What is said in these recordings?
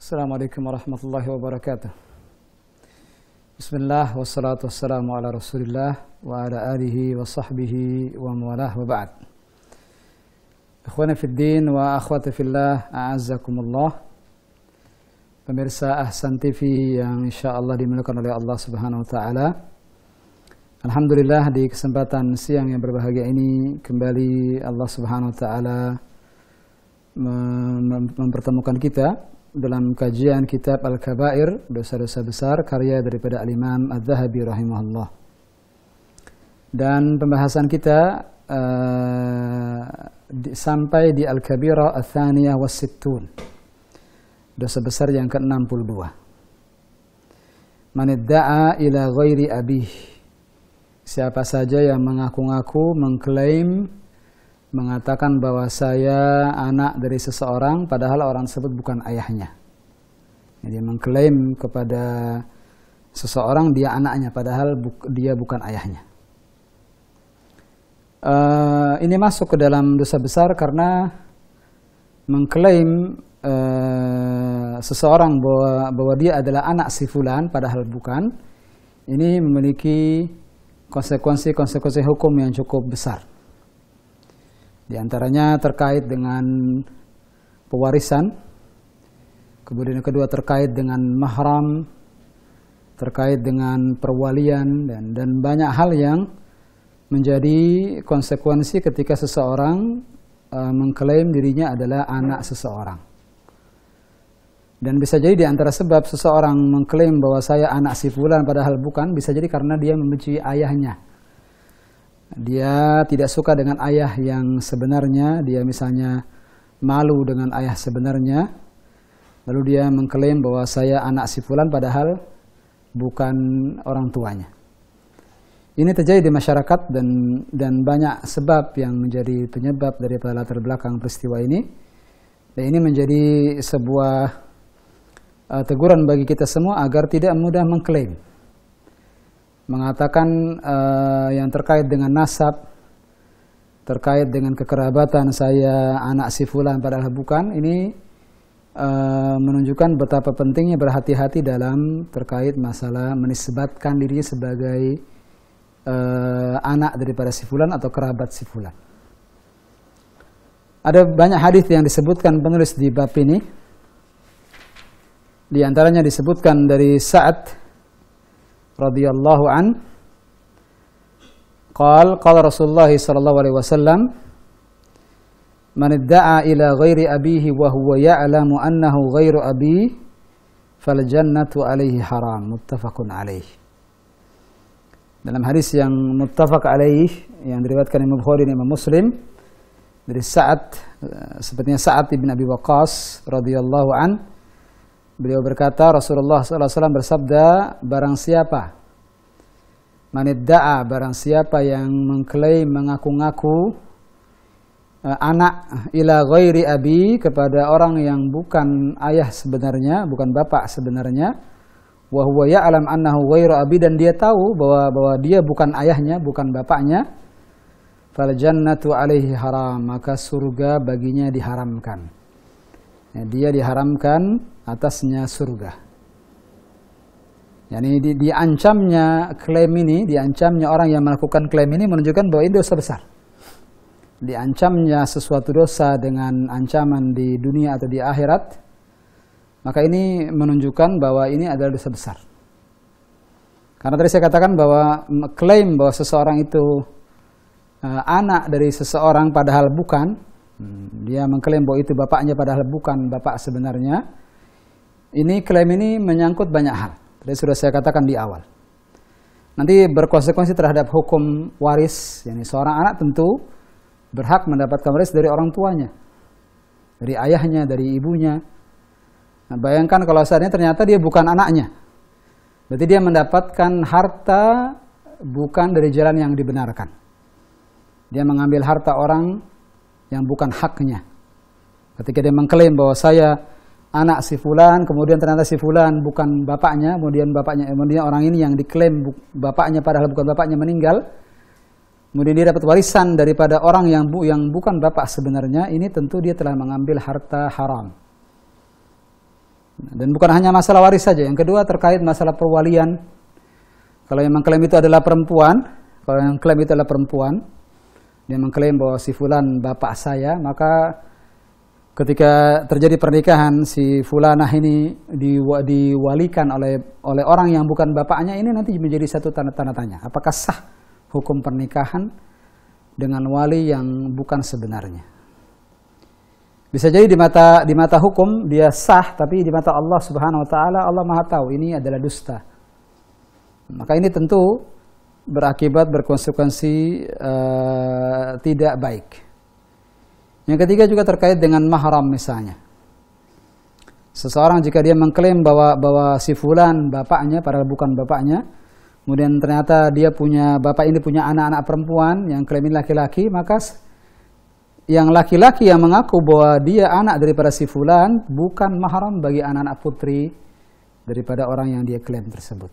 Assalamualaikum warahmatullahi wabarakatuh. Bismillah wassalatu wassalamu ala rasulillah wa ala alihi wa sahbihi wa mawalah wa ba'd. Ikhwana fiddin wa akhwati fillah, a'azzakumullah. Pemirsa Ahsan TV yang insyaallah dimuliakan oleh Allah Subhanahu wa taala. Alhamdulillah, di kesempatan siang yang berbahagia ini kembali Allah Subhanahu wa taala mempertemukan kita dalam kajian kitab Al-Kabair, dosa-dosa besar, karya daripada Al-Imam Adz-Dzahabi rahimahullah. Dan pembahasan kita sampai di Al-Kabira Ats-Tsaniyah was-Sittun, dosa besar yang ke-62. Man idda'a ila ghairi abih, siapa saja yang mengaku-ngaku, mengklaim, mengatakan bahwa saya anak dari seseorang padahal orang tersebut bukan ayahnya. Jadi mengklaim kepada seseorang dia anaknya padahal dia bukan ayahnya. Ini masuk ke dalam dosa besar karena mengklaim seseorang bahwa dia adalah anak si fulan padahal bukan. Ini memiliki konsekuensi hukum yang cukup besar. Di antaranya terkait dengan pewarisan, kemudian yang kedua terkait dengan mahram, terkait dengan perwalian, dan banyak hal yang menjadi konsekuensi ketika seseorang mengklaim dirinya adalah anak seseorang. Dan bisa jadi di antara sebab seseorang mengklaim bahwa saya anak si fulan padahal bukan, bisa jadi karena dia membenci ayahnya. Dia tidak suka dengan ayah yang sebenarnya, dia misalnya malu dengan ayah sebenarnya, lalu dia mengklaim bahwa saya anak si fulan padahal bukan orang tuanya. Ini terjadi di masyarakat dan banyak sebab yang menjadi penyebab daripada latar belakang peristiwa ini. Dan ini menjadi sebuah teguran bagi kita semua agar tidak mudah mengklaim, mengatakan yang terkait dengan nasab, terkait dengan kekerabatan saya anak si fulan padahal bukan. Ini menunjukkan betapa pentingnya berhati-hati dalam terkait masalah menisbatkan dirinya sebagai anak daripada si fulan atau kerabat si fulan. Ada banyak hadis yang disebutkan penulis di bab ini. Di antaranya disebutkan dari Sa'ad radhiyallahu an, qala Rasulullah sallallahu alaihi wasallam, man idda'a ila ghairi abihi wa huwa ya'lamu annahu ghairu abi fal jannatu alaihi haram, muttafaqun alaih. Dalam hadis yang muttafaq alaih yang diriwayatkan Imam Bukhari dan Imam Muslim dari Sa'ad, sepertinya Sa'ad ibn Abi Waqqas radhiyallahu an, beliau berkata, Rasulullah SAW bersabda, barang siapa, manidda'a, barang siapa yang mengklaim, mengaku-ngaku anak ila ghairi abi, kepada orang yang bukan ayah sebenarnya, bukan bapak sebenarnya, wa huwa ya'lam annahu ghairu abi, dan dia tahu bahwa dia bukan ayahnya, bukan bapaknya, fal jannatu alaihi haram, maka surga baginya diharamkan. Ya, dia diharamkan atasnya surga. Yani diancamnya klaim ini, diancamnya orang yang melakukan klaim ini menunjukkan bahwa ini dosa besar. Diancamnya sesuatu dosa dengan ancaman di dunia atau di akhirat, maka ini menunjukkan bahwa ini adalah dosa besar. Karena tadi saya katakan bahwa klaim bahwa seseorang itu anak dari seseorang padahal bukan, dia mengklaim bahwa itu bapaknya padahal bukan bapak sebenarnya. Ini klaim ini menyangkut banyak hal. Tadi sudah saya katakan di awal. Nanti berkonsekuensi terhadap hukum waris. Yani seorang anak tentu berhak mendapatkan waris dari orang tuanya, dari ayahnya, dari ibunya. Nah, bayangkan kalau seandainya ternyata dia bukan anaknya, berarti dia mendapatkan harta bukan dari jalan yang dibenarkan. Dia mengambil harta orang yang bukan haknya. Ketika dia mengklaim bahwa saya anak si fulan, kemudian ternyata si fulan bukan bapaknya, kemudian orang ini yang diklaim bapaknya padahal bukan bapaknya meninggal, kemudian dia dapat warisan daripada orang yang bukan bapak sebenarnya, ini tentu dia telah mengambil harta haram. Dan bukan hanya masalah waris saja. Yang kedua terkait masalah perwalian. Kalau yang mengklaim itu adalah perempuan, dia mengklaim bahwa si fulan bapak saya, maka ketika terjadi pernikahan si fulanah ini diwalikan oleh orang yang bukan bapaknya, ini nanti menjadi satu tanda tanya. Apakah sah hukum pernikahan dengan wali yang bukan sebenarnya? Bisa jadi di mata hukum dia sah, tapi di mata Allah Subhanahu wa taala, Allah Maha tahu ini adalah dusta. Maka ini tentu berakibat berkonsekuensi tidak baik. Yang ketiga juga terkait dengan mahram misalnya. Seseorang jika dia mengklaim bahwa si fulan bapaknya padahal bukan bapaknya, kemudian ternyata bapak ini punya anak-anak perempuan yang klaim ini laki-laki, maka yang laki-laki yang mengaku bahwa dia anak daripada si fulan bukan mahram bagi anak-anak putri daripada orang yang dia klaim tersebut.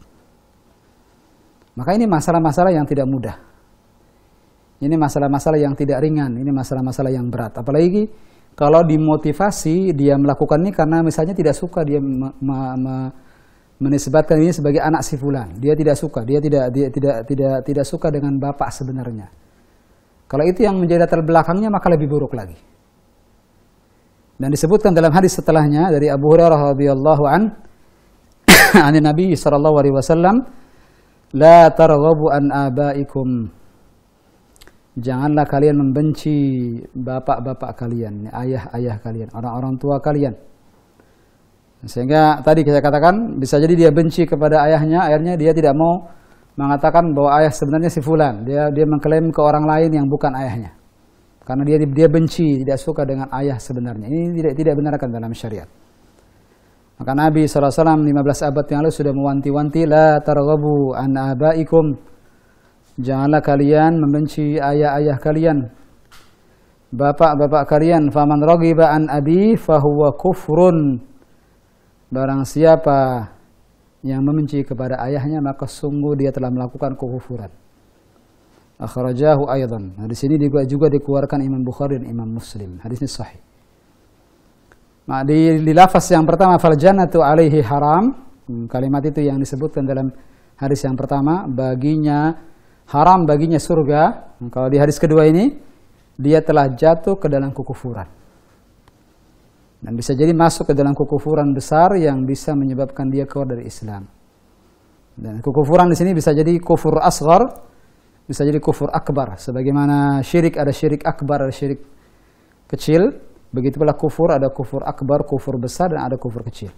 Maka ini masalah-masalah yang tidak mudah. Ini masalah-masalah yang tidak ringan, ini masalah-masalah yang berat. Apalagi kalau dimotivasi dia melakukan ini karena misalnya tidak suka dia menisbatkan ini sebagai anak si fulan. Dia tidak suka, dia tidak suka dengan bapak sebenarnya. Kalau itu yang menjadi latar belakangnya, maka lebih buruk lagi. Dan disebutkan dalam hadis setelahnya dari Abu Hurairah radhiyallahu an Nabi sallallahu alaihi wasallam, la targhabu an abaikum. Janganlah kalian membenci bapak-bapak kalian, ayah-ayah kalian, orang-orang tua kalian. Sehingga tadi kita katakan bisa jadi dia benci kepada ayahnya, akhirnya dia tidak mau mengatakan bahwa ayah sebenarnya si fulan. Dia mengklaim ke orang lain yang bukan ayahnya. Karena dia benci, tidak suka dengan ayah sebenarnya. Ini tidak benarkan dalam syariat. Maka Nabi SAW 15 abad yang lalu sudah mewanti-wanti, la targhabu an abaikum. Janganlah kalian membenci ayah-ayah kalian, bapak-bapak kalian. Faman raghiba an abi fahuwa kufrun. Barang siapa yang membenci kepada ayahnya, maka sungguh dia telah melakukan kekufuran. Akhrajahu aidan. Hadis ini juga dikeluarkan Imam Bukhari dan Imam Muslim. Hadis ini sahih. Nah, di lafaz yang pertama fal jannatu alaihi haram, kalimat itu yang disebutkan dalam hadis yang pertama, haram baginya surga. Kalau di hadis kedua ini dia telah jatuh ke dalam kekufuran. Dan bisa jadi masuk ke dalam kekufuran besar yang bisa menyebabkan dia keluar dari Islam. Dan kekufuran di sini bisa jadi kufur asghar, bisa jadi kufur akbar. Sebagaimana syirik ada syirik akbar, ada syirik kecil. Begitu pula kufur, ada kufur akbar, kufur besar, dan ada kufur kecil.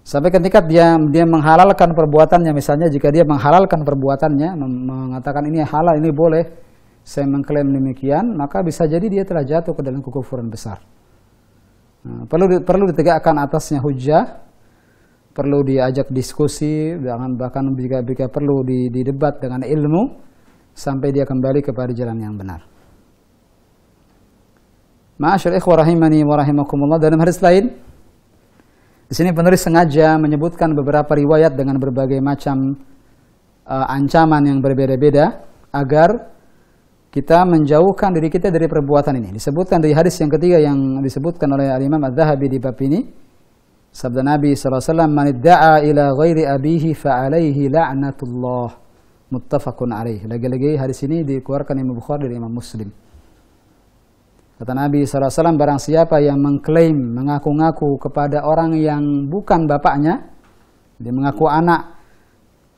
Sampai ketika dia menghalalkan perbuatannya, misalnya jika dia menghalalkan perbuatannya, mengatakan ini halal, ini boleh, saya mengklaim demikian, maka bisa jadi dia telah jatuh ke dalam kekufuran besar. Nah, perlu ditegakkan atasnya hujjah, perlu diajak diskusi, bahkan jika perlu didebat dengan ilmu, sampai dia kembali kepada jalan yang benar. Ma'asyar ikhwah rahimani wa rahimakumullah. Dalam hadis lain, di sini penulis sengaja menyebutkan beberapa riwayat dengan berbagai macam ancaman yang berbeda-beda agar kita menjauhkan diri kita dari perbuatan ini. Disebutkan dari hadis yang ketiga yang disebutkan oleh Al-Imam Adz-Dzahabi di bab ini, sabda Nabi SAW, man idda'a ila ghairi abihi fa'alaihi la'natullah, muttafaqun alaih. Lagi-lagi hadis ini dikeluarkan Imam Bukhari dan Imam Muslim. Kata Nabi SAW, barang siapa yang mengklaim, mengaku-ngaku kepada orang yang bukan bapaknya, dia mengaku anak,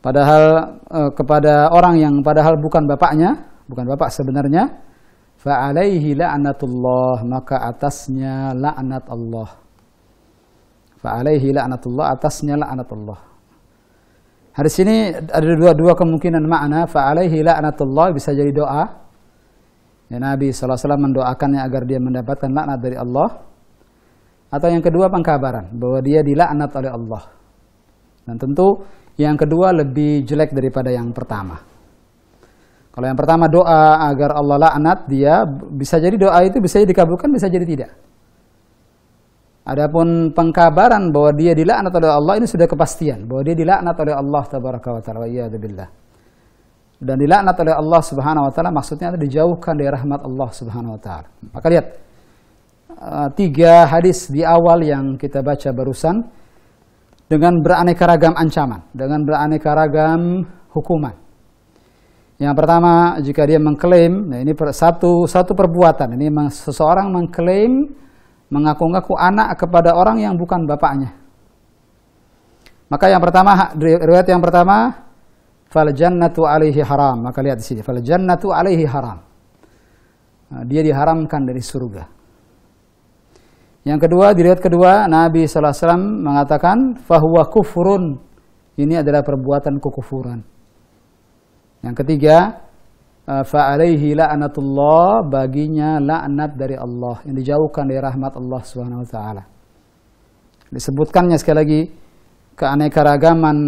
padahal kepada orang yang padahal bukan bapaknya, bukan bapak sebenarnya, fa'alaihi la'natullah, maka atasnya laknat Allah. Fa'alaihi la'natullah, atasnya laknat Allah. Hadis ini ada dua kemungkinan makna. Fa'alaihi la'natullah bisa jadi doa. Ya, Nabi SAW mendoakannya agar dia mendapatkan laknat dari Allah. Atau yang kedua pengkabaran, bahwa dia dilaknat oleh Allah. Dan tentu yang kedua lebih jelek daripada yang pertama. Kalau yang pertama doa agar Allah laknat dia, bisa jadi doa itu bisa jadi dikabulkan, bisa jadi tidak. Adapun pengkabaran bahwa dia dilaknat oleh Allah, ini sudah kepastian bahwa dia dilaknat oleh Allah tabaraka wa taala, wa iyadu billah. Dan dilaknat oleh Allah Subhanahu wa taala maksudnya adalah dijauhkan dari rahmat Allah Subhanahu wa taala. Maka lihat, tiga hadis di awal yang kita baca barusan dengan beraneka ragam ancaman, dengan beraneka ragam hukuman. Yang pertama, jika dia mengklaim, nah ini satu perbuatan, ini seseorang mengklaim, mengaku-ngaku anak kepada orang yang bukan bapaknya. Maka yang pertama, riwayat yang pertama, fal jannatu alaihi haram. Maka lihat di sini, fal jannatu alaihi haram. Nah, dia diharamkan dari surga. Yang kedua, di riwayat kedua, Nabi SAW mengatakan, fahuwa kufrun. Ini adalah perbuatan kekufuran. Yang ketiga, fa'alaihi la'natullah, baginya laknat dari Allah, yang dijauhkan dari rahmat Allah Subhanahu wa taala. Disebutkannya sekali lagi keanekaragaman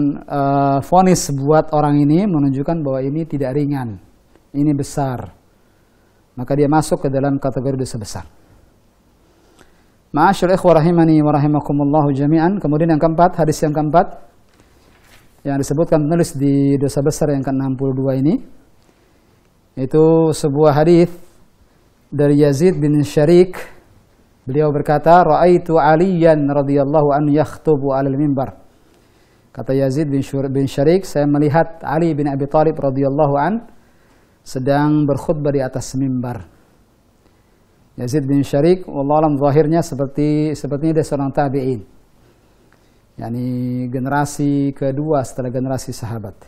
vonis buat orang ini menunjukkan bahwa ini tidak ringan, ini besar. Maka dia masuk ke dalam kategori dosa besar. Ma'asyiral ikhwah rahimani wa rahimakumullah jami'an. Kemudian yang keempat, hadis yang keempat yang disebutkan penulis di dosa besar yang ke-62 ini, itu sebuah hadis dari Yazid bin Syarik. Beliau berkata, ra'aitu Aliyan radhiyallahu anhu yakhtubu 'alal mimbar. Kata Yazid bin Syarik, saya melihat Ali bin Abi Thalib radhiyallahu an sedang berkhutbah di atas mimbar. Yazid bin Syarik, wallahu alam zahirnya sepertinya dia seorang tabi'in. yakni generasi kedua setelah generasi sahabat.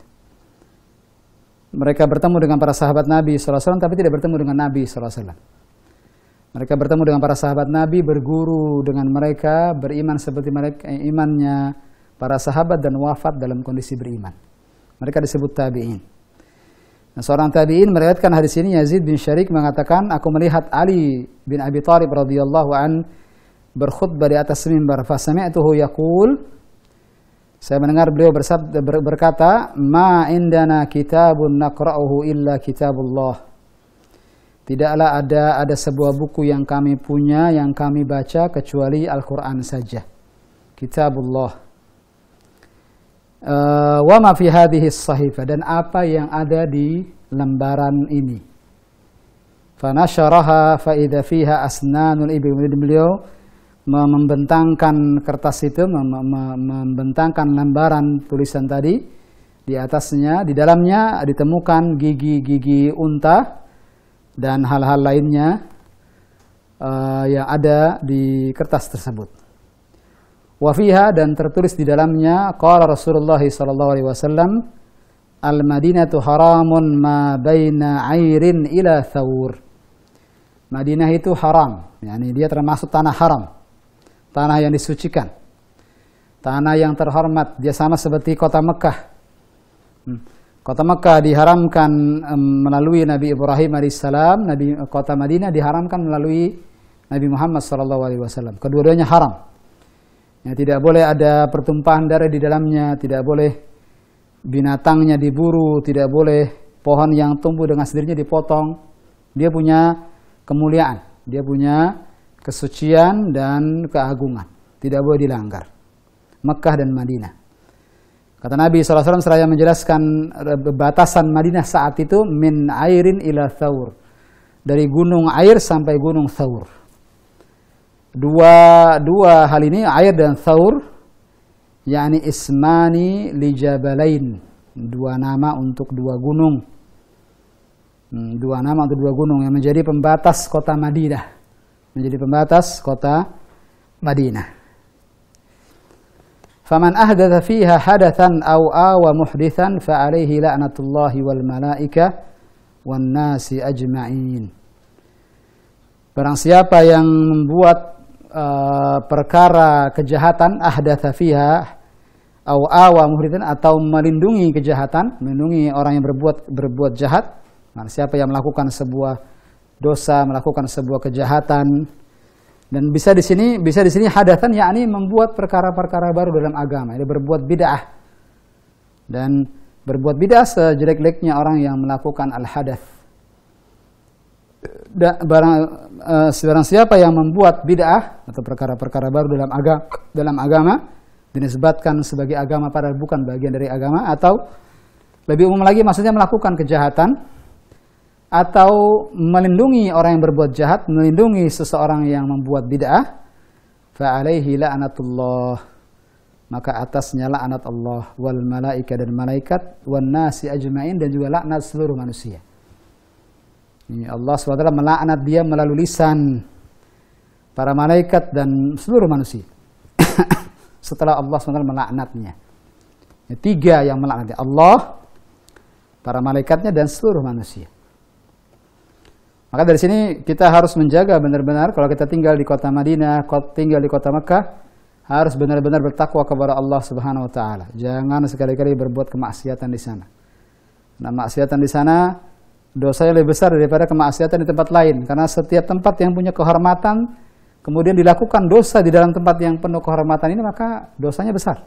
Mereka bertemu dengan para sahabat Nabi SAW, tapi tidak bertemu dengan Nabi SAW. Mereka bertemu dengan para sahabat Nabi, berguru dengan mereka, beriman seperti mereka imannya para sahabat, dan wafat dalam kondisi beriman. Mereka disebut tabi'in. Nah, seorang tabi'in meriwayatkan hadis ini, Yazid bin Syarik mengatakan, aku melihat Ali bin Abi Thalib radhiyallahu an berkhutbah di atas mimbar, fa sami'tuhu yaqul, saya mendengar beliau berkata, ma indana kitabun naqra'uhu illa kitabullah. Tidaklah ada sebuah buku yang kami punya, yang kami baca kecuali Al-Quran saja. Kitabullah. Wa ma fi hadhihi as-sahifa, dan apa yang ada di lembaran ini. Fa nasyaraha fa idza fiha asnanul ibil. Beliau membentangkan kertas itu, membentangkan lembaran tulisan tadi. Di atasnya, di dalamnya ditemukan gigi-gigi unta dan hal-hal lainnya yang ada di kertas tersebut. Wa fiha, dan tertulis di dalamnya, qala Rasulullah sallallahu alaihi wasallam, al-Madinatu haramun ma baina 'airin ila thawr. Madinah itu haram, yakni dia termasuk tanah haram. Tanah yang disucikan, tanah yang terhormat. Dia sama seperti kota Mekah. Kota Mekah diharamkan melalui Nabi Ibrahim alaihissalam. Kota Madinah diharamkan melalui Nabi Muhammad SAW. Kedua-duanya haram. Ya, tidak boleh ada pertumpahan darah di dalamnya, tidak boleh binatangnya diburu, tidak boleh pohon yang tumbuh dengan sendirinya dipotong. Dia punya kemuliaan, dia punya kesucian dan keagungan, tidak boleh dilanggar. Mekkah dan Madinah. Kata Nabi SAW seraya menjelaskan batasan Madinah saat itu, min airin ila thawr, dari gunung Air sampai gunung Thawr. Dua hal ini, Air dan Thawr, yakni ismani li jabalain, dua nama untuk dua gunung. Dua nama untuk dua gunung yang menjadi pembatas kota Madinah. Menjadi pembatas kota Madinah. Faman ahdatha fiha hadathan aw awa muhdithan fa alaihi la'natullahi wal malaika wan nasi ajma'in. Barang siapa yang membuat perkara kejahatan, ahdatha fiha aw awa muhdithan, atau melindungi kejahatan, melindungi orang yang berbuat jahat. Nah, siapa yang melakukan sebuah dosa, melakukan sebuah kejahatan, dan bisa di sini hadatsan, yakni membuat perkara-perkara baru dalam agama, ini berbuat bid'ah. Dan berbuat bid'ah sejelek-jeleknya orang yang melakukan al-hadath. Barang siapa yang membuat bid'ah atau perkara-perkara baru dalam agama dinisbatkan sebagai agama padahal bukan bagian dari agama, atau lebih umum lagi maksudnya melakukan kejahatan, atau melindungi orang yang berbuat jahat, melindungi seseorang yang membuat bid'ah, fa alaihi la'natullah, maka atasnya laknat Allah, wal malaika dan malaikat, wan nasi ajma'in dan juga laknat seluruh manusia. Ini Allah SWT melaknat dia melalui lisan para malaikat dan seluruh manusia. Setelah Allah SWT melaknatnya. Tiga yang melaknatnya, Allah, para malaikatnya dan seluruh manusia. Maka dari sini kita harus menjaga benar-benar kalau kita tinggal di kota Madinah, tinggal di kota Mekah, harus benar-benar bertakwa kepada Allah Subhanahu wa taala. Jangan sekali-kali berbuat kemaksiatan di sana. Nah, maksiatan di sana dosanya lebih besar daripada kemaksiatan di tempat lain, karena setiap tempat yang punya kehormatan kemudian dilakukan dosa di dalam tempat yang penuh kehormatan ini, maka dosanya besar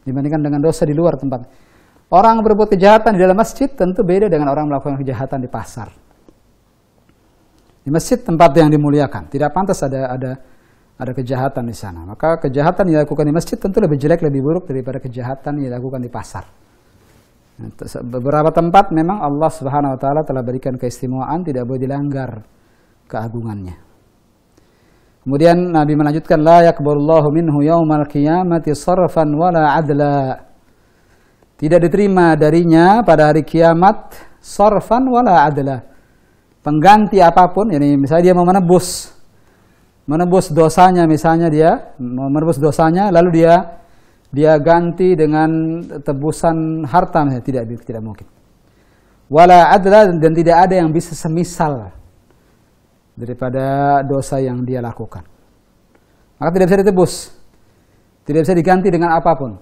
dibandingkan dengan dosa di luar tempat. Orang berbuat kejahatan di dalam masjid tentu beda dengan orang melakukan kejahatan di pasar. Di masjid tempat yang dimuliakan, tidak pantas ada kejahatan di sana. Maka kejahatan yang dilakukan di masjid tentu lebih jelek, lebih buruk daripada kejahatan yang dilakukan di pasar. Beberapa tempat memang Allah Subhanahu wa taala telah berikan keistimewaan, tidak boleh dilanggar keagungannya. Kemudian Nabi melanjutkan, la yaqbalullahu minhu yaumal qiyamati sarfan wala adla. Tidak diterima darinya pada hari kiamat sarfan wala adla, pengganti apapun. Yani misalnya dia mau menebus dosanya, misalnya dia mau menebus dosanya lalu dia ganti dengan tebusan harta, tidak mungkin. Wala adla, dan tidak ada yang bisa semisal daripada dosa yang dia lakukan. Maka tidak bisa ditebus, tidak bisa diganti dengan apapun.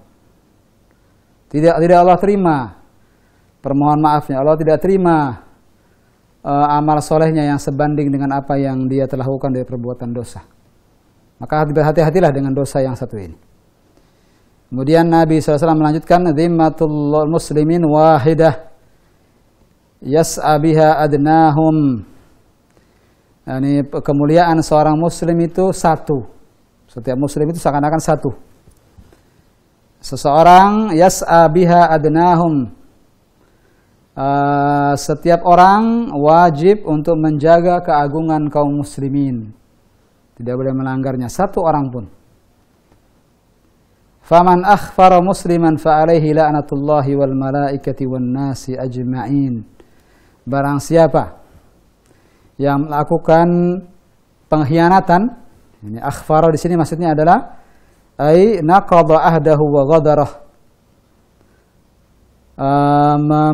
Tidak Allah terima permohonan maafnya, Allah tidak terima amal solehnya yang sebanding dengan apa yang dia telah lakukan dari perbuatan dosa. Maka hati-hatilah dengan dosa yang satu ini. Kemudian Nabi SAW melanjutkan, dhimmatul muslimin wahidah yas'a biha adnahum. Ini kemuliaan seorang muslim itu satu. Setiap muslim itu seakan-akan satu. Seseorang yas'a biha adnahum. Setiap orang wajib untuk menjaga keagungan kaum muslimin. Tidak boleh melanggarnya satu orang pun. Faman akhfara musliman fa alaihi la'natullahi wal malaikati wan nasi ajma'in. Barang siapa yang melakukan pengkhianatan, ini akhfara di sini maksudnya adalah ai naqadha ahdahu wa ghadarah,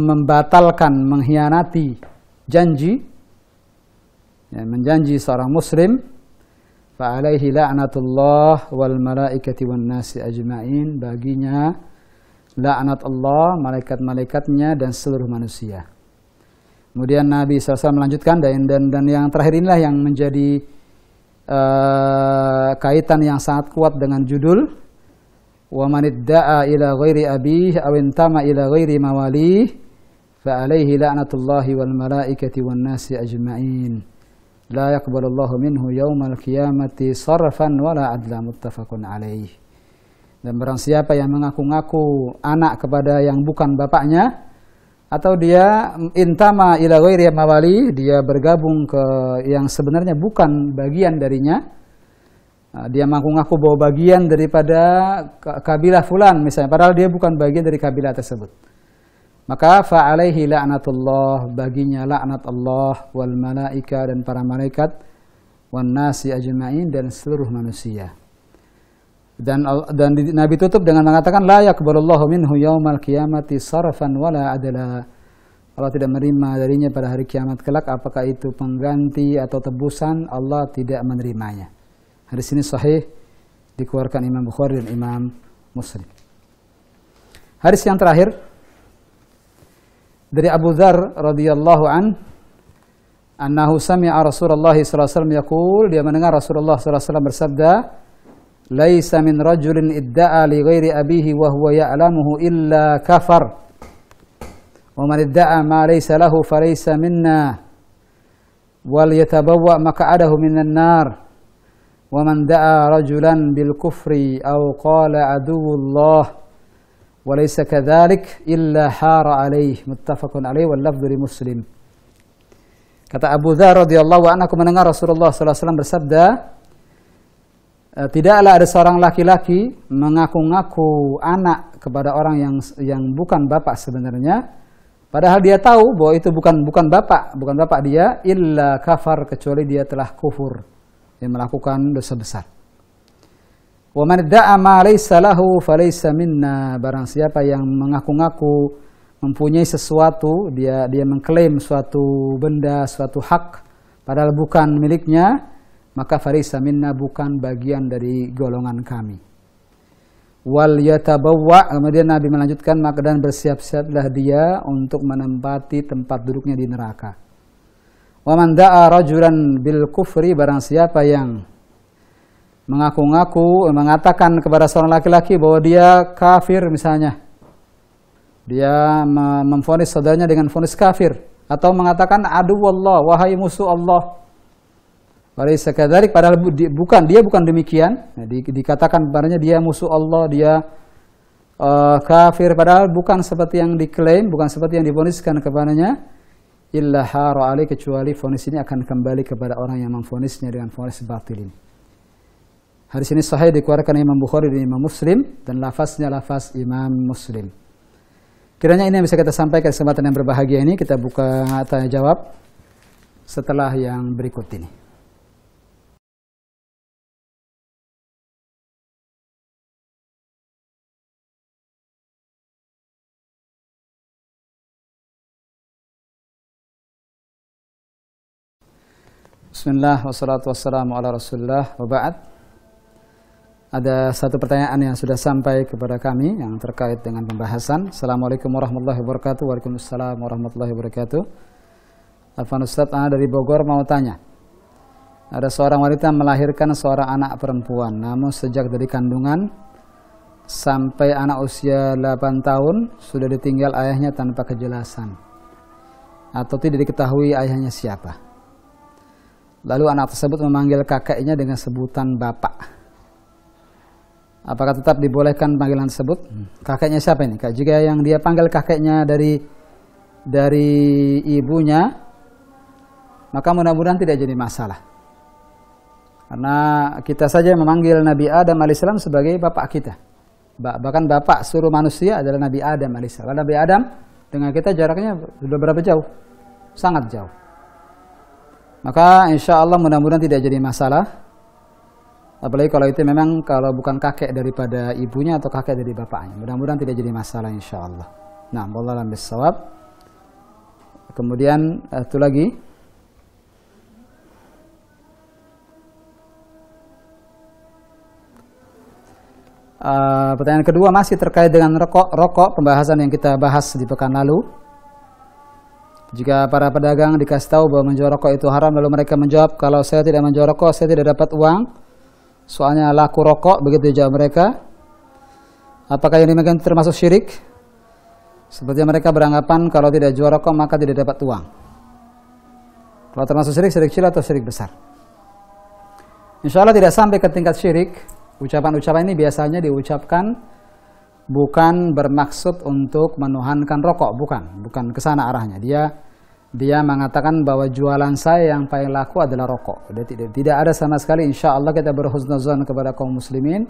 membatalkan, mengkhianati janji, ya, menjanji seorang muslim, fa alaihi la'natullah wal malaikati wan nasi ajma'in, baginya laknat Allah, malaikat-malaikatnya dan seluruh manusia. Kemudian Nabi SAW melanjutkan, dan yang terakhir inilah yang menjadi kaitan yang sangat kuat dengan judul, wa man idda'a ila ghairi abihi aw intama ila ghairi mawalih fa alaihi la'natullahi wal malaikati wan nasi ajma'in la yaqbalullahu minhu yaumal qiyamati sarfan wala adla, muttafaqun alaih. Dan barang siapa yang mengaku-ngaku anak kepada yang bukan bapaknya, atau dia intama ila ghairi mawali, dia bergabung ke yang sebenarnya bukan bagian darinya, dia mengaku-ngaku bahwa bagian daripada kabilah fulan misalnya, padahal dia bukan bagian dari kabilah tersebut, maka fa alaihi la'natullah, baginya laknat Allah, wal malaika dan para malaikat, wan nasi ajma'in dan seluruh manusia. Dan Nabi tutup dengan mengatakan, la yaqbalullahu minhu yaumal qiyamati sarfan wala adla. Allah tidak menerima darinya pada hari kiamat kelak, apakah itu pengganti atau tebusan, Allah tidak menerimanya. Hadis ini sahih, dikeluarkan Imam Bukhari dan Imam Muslim. Hadis yang terakhir dari Abu Dzar radhiyallahu an, annahu sami'a Rasulullah sallallahu alaihi wasallam yaqul, dia mendengar Rasulullah sallallahu alaihi wasallam bersabda, laisa min rajulin idda'a li ghairi abihi wa huwa ya'lamuhu illa kafar wa man idda'a ma laysa lahu falaysa minna wal yatabawwa maq'adahu minan nar wa man da'a rajulan bil kufri aw qala aduwwullah wa laysa kadzalik illa hara alayhi, muttafaqun alayhi wal lafdhu li Muslim. Kata Abu Dzar radhiyallahu anhu, aku mendengar Rasulullah sallallahu alaihi wasallam bersabda, tidaklah ada seorang laki-laki mengaku-ngaku anak kepada orang yang bukan bapak sebenarnya, padahal dia tahu bahwa itu bukan bapak dia, illa kafar, kecuali dia telah kufur, dia melakukan dosa besar. Wa man da'a ma laysa lahu falaysa minna, barang siapa yang mengaku-ngaku mempunyai sesuatu, dia mengklaim suatu benda, suatu hak padahal bukan miliknya, maka falaysa minna, bukan bagian dari golongan kami. Wal yatabawwa, kemudian Nabi melanjutkan, maka dan bersiap-siaplah dia untuk menempati tempat duduknya di neraka. Wa man da'a rajulan bil kufri, barang siapa yang mengaku-ngaku mengatakan kepada seorang laki-laki bahwa dia kafir misalnya, dia memvonis saudaranya dengan vonis kafir, atau mengatakan aduwallah, wahai musuh Allah. Walaysa kadzalik, padahal dia bukan demikian. Dikatakan padanya dia musuh Allah, dia kafir, padahal bukan seperti yang diklaim, bukan seperti yang divoniskan kepadanya. Illa hara alaihi, kecuali vonis ini akan kembali kepada orang yang memvonisnya dengan vonis batil ini. Hadis ini sahih, dikeluarkan Imam Bukhari dan Imam Muslim, dan lafaznya lafaz Imam Muslim. Kiranya ini yang bisa kita sampaikan kesempatan yang berbahagia ini. Kita buka tanya jawab setelah yang berikut ini. Bismillah, wassalatu wassalamu ala rasulullah, wa ba'd. Ada satu pertanyaan yang sudah sampai kepada kami yang terkait dengan pembahasan. Assalamualaikum warahmatullahi wabarakatuh. Waalaikumsalam warahmatullahi wabarakatuh. Alfan Ustadz, anak dari Bogor mau tanya. Ada seorang wanita melahirkan seorang anak perempuan, namun sejak dari kandungan sampai anak usia 8 tahun sudah ditinggal ayahnya tanpa kejelasan, atau tidak diketahui ayahnya siapa. Lalu anak tersebut memanggil kakeknya dengan sebutan bapak. Apakah tetap dibolehkan panggilan tersebut? Kakeknya siapa ini? Jika yang dia panggil kakeknya dari ibunya, maka mudah-mudahan tidak jadi masalah. Karena kita saja memanggil Nabi Adam alaihissalam sebagai bapak kita. Bahkan bapak seluruh manusia adalah Nabi Adam alaihissalam. Nabi Adam dengan kita jaraknya sudah berapa jauh? Sangat jauh. Maka insya Allah mudah-mudahan tidak jadi masalah. Apalagi kalau itu memang kalau bukan kakek daripada ibunya atau kakek dari bapaknya. Mudah-mudahan tidak jadi masalah insya Allah. Nah, wallahu a'lam bishawab. Kemudian itu lagi. Pertanyaan kedua masih terkait dengan rokok, pembahasan yang kita bahas di pekan lalu. Jika para pedagang dikasih tahu bahwa menjual rokok itu haram, lalu mereka menjawab, kalau saya tidak menjual rokok, saya tidak dapat uang, soalnya laku rokok, begitu jawab mereka. Apakah yang demikian termasuk syirik? Seperti mereka beranggapan kalau tidak jual rokok maka tidak dapat uang. Kalau termasuk syirik, syirik kecil atau syirik besar? Insya Allah tidak sampai ke tingkat syirik. Ucapan-ucapan ini biasanya diucapkan bukan bermaksud untuk menuhankan rokok, bukan ke sana arahnya. Dia mengatakan bahwa jualan saya yang paling laku adalah rokok. Tidak ada sama sekali, insya Allah kita berhusnuzon kepada kaum muslimin.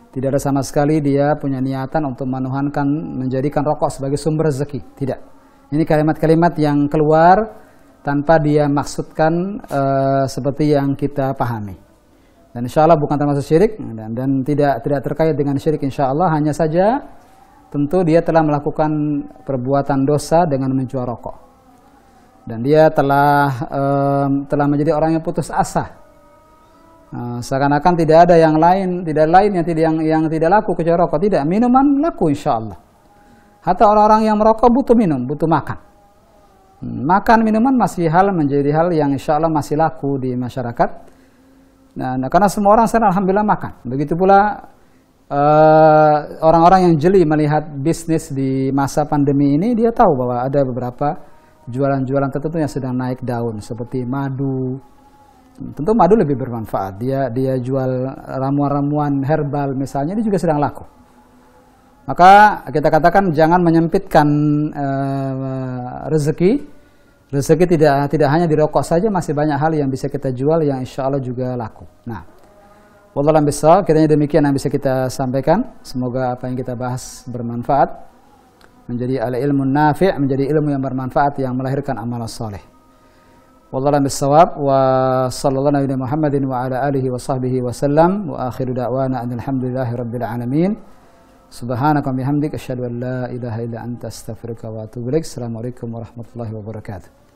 Tidak ada sama sekali dia punya niatan untuk menuhankan, menjadikan rokok sebagai sumber rezeki. Tidak. Ini kalimat-kalimat yang keluar tanpa dia maksudkan seperti yang kita pahami. Dan insya Allah bukan termasuk syirik dan tidak terkait dengan syirik insya Allah. Hanya saja tentu dia telah melakukan perbuatan dosa dengan menjual rokok. Dan dia telah menjadi orang yang putus asa. Seakan-akan tidak ada yang lain yang tidak laku kecuali rokok. Tidak, minuman laku insya Allah. Hatta orang-orang yang merokok butuh minum, butuh makan. Makan minuman menjadi hal yang insya Allah masih laku di masyarakat. Nah, karena semua orang sekarang alhamdulillah makan. Begitu pula orang-orang yang jeli melihat bisnis di masa pandemi ini, dia tahu bahwa ada beberapa jualan-jualan tertentu yang sedang naik daun seperti madu. Tentu madu lebih bermanfaat. Dia jual ramuan-ramuan herbal misalnya, ini juga sedang laku. Maka kita katakan jangan menyempitkan rezeki Rezeki tidak hanya di rokok saja, masih banyak hal yang bisa kita jual yang insya Allah juga laku. Nah, wallahu a'lam bishawab, kiranya demikian yang bisa kita sampaikan. Semoga apa yang kita bahas bermanfaat, menjadi al-ilmu nafi', menjadi ilmu yang bermanfaat yang melahirkan amal saleh. Wallahu a'lam bishawab, wa sallallahu alaihi Muhammadin wa ala alihi wa sahbihi wa sallam, wa akhiru da'wana alhamdulillahi rabbil alamin. Subhanaka bihamdik asyhadu an la ilaha illa anta astaghfiruka wa atubu ilaik. Assalamualaikum warahmatullahi wabarakatuh.